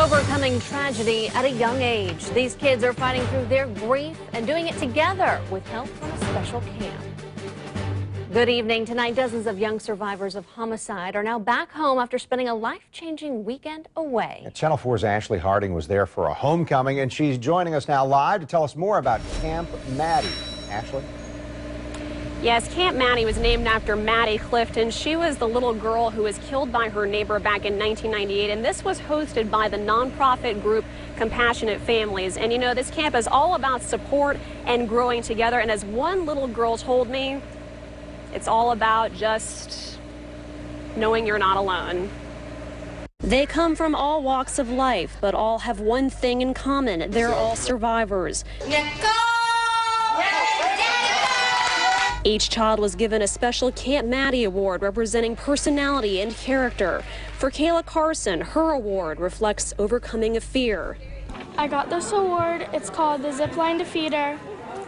Overcoming tragedy at a young age. These kids are fighting through their grief and doing it together with help from a special camp. Good evening. Tonight, dozens of young survivors of homicide are now back home after spending a life-changing weekend away. Channel 4's Ashley Harding was there for a homecoming, and she's joining us now live to tell us more about Camp Maddie. Ashley? Yes, Camp Maddie was named after Maddie Clifton. She was the little girl who was killed by her neighbor back in 1998, and this was hosted by the nonprofit group Compassionate Families. And you know, this camp is all about support and growing together, and as one little girl told me, it's all about just knowing you're not alone. They come from all walks of life, but all have one thing in common. They're all survivors. Each child was given a special Camp Maddie Award representing personality and character. For Kayla Carson, her award reflects overcoming a fear. I got this award. It's called the Zipline Defeater.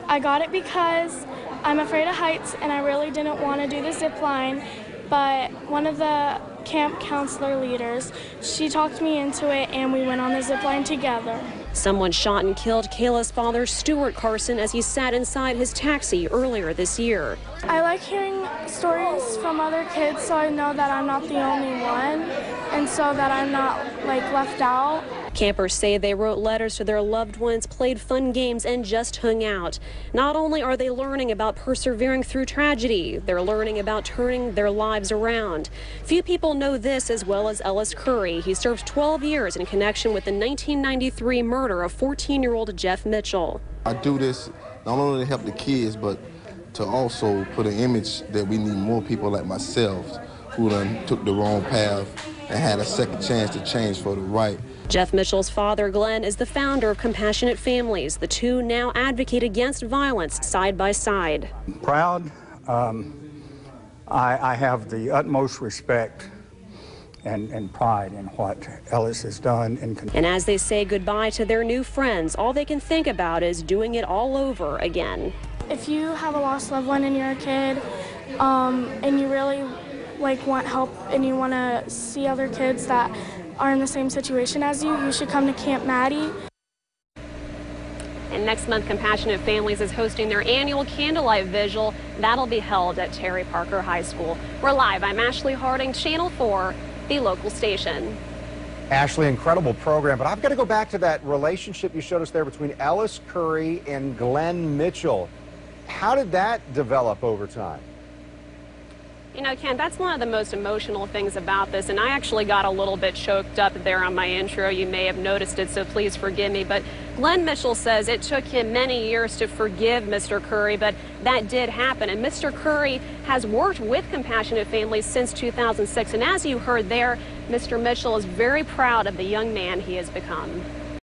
I got it because I'm afraid of heights and I really didn't want to do the zipline, but one of the camp counselor leaders, she talked me into it and we went on the zipline together. Someone shot and killed Kayla's father, Stuart Carson, as he sat inside his taxi earlier this year. I like hearing stories from other kids so I know that I'm not the only one and so that I'm not left out. Campers say they wrote letters to their loved ones, played fun games, and just hung out. Not only are they learning about persevering through tragedy, they're learning about turning their lives around. Few people know this as well as Ellis Curry. He served 12 years in connection with the 1993 murder of 14-year-old Jeff Mitchell. I do this not only to help the kids, but to also put an image that we need more people like myself who done took the wrong path and had a second chance to change for the right. Jeff Mitchell's father, Glen, is the founder of Compassionate Families. The two now advocate against violence side by side. Proud. I have the utmost respect and pride in what Ellis has done. And as they say goodbye to their new friends, all they can think about is doing it all over again. If you have a lost loved one and you're a kid and you really want help and you want to see other kids that are in the same situation as you, you should come to Camp Maddie. And next month, Compassionate Families is hosting their annual candlelight vigil. That'll be held at Terry Parker High School. We're live. I'm Ashley Harding, Channel 4, the local station. Ashley, incredible program, but I've got to go back to that relationship you showed us there between Ellis Curry and Glen Mitchell. How did that develop over time? You know, Ken, that's one of the most emotional things about this, and I actually got a little bit choked up there on my intro. You may have noticed it, so please forgive me. But Glen Mitchell says it took him many years to forgive Mr. Curry, but that did happen. And Mr. Curry has worked with Compassionate Families since 2006. And as you heard there, Mr. Mitchell is very proud of the young man he has become.